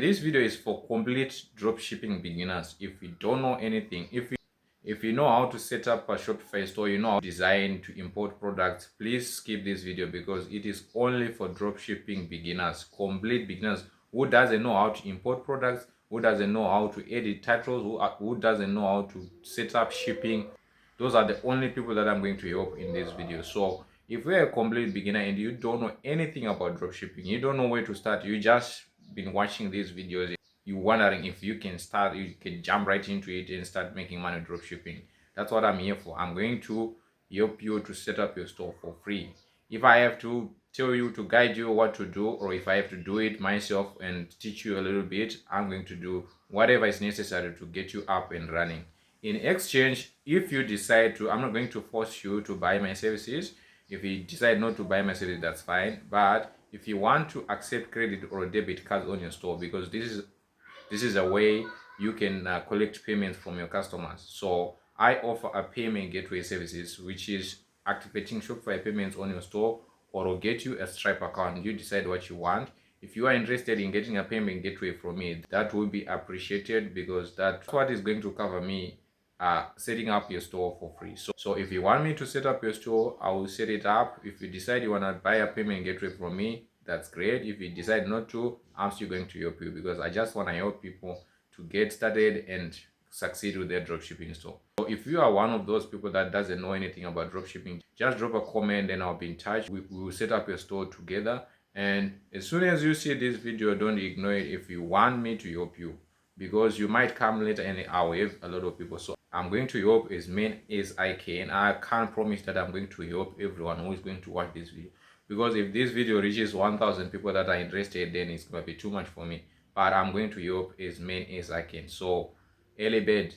This video is for complete dropshipping beginners. If you don't know anything, if you know how to set up a Shopify store, you know how to design, to import products, please skip this video because it is only for dropshipping beginners, complete beginners who doesn't know how to import products, who doesn't know how to edit titles, who doesn't know how to set up shipping. Those are the only people that I'm going to help in this video. So if you're a complete beginner and you don't know anything about dropshipping, you don't know where to start, you just been watching these videos, you're wondering if you can start, you can jump right into it and start making money dropshipping. That's what I'm here for. I'm going to help you to set up your store for free. If I have to tell you, to guide you what to do, or if I have to do it myself and teach you a little bit, I'm going to do whatever is necessary to get you up and running. In exchange, if you decide to, I'm not going to force you to buy my services. If you decide not to buy my service, that's fine. But if you want to accept credit or debit cards on your store, because this is a way you can collect payments from your customers. So I offer a payment gateway services, which is activating Shopify payments on your store, or will get you a Stripe account. You decide what you want. If you are interested in getting a payment gateway from me, that will be appreciated because that's what is going to cover me setting up your store for free. So if you want me to set up your store, I will set it up. If you decide you want to buy a payment gateway from me, that's great. If you decide not to, I'm still going to help you because I just want to help people to get started and succeed with their dropshipping store. So if you are one of those people that doesn't know anything about dropshipping, just drop a comment and I'll be in touch. We will set up your store together. And as soon as you see this video, don't ignore it if you want me to help you, because you might come later and I'll have a lot of people. So I'm going to help as many as I can. I can't promise that I'm going to help everyone who is going to watch this video, because if this video reaches 1,000 people that are interested, then it's going to be too much for me. But I'm going to help as many as I can. So early bird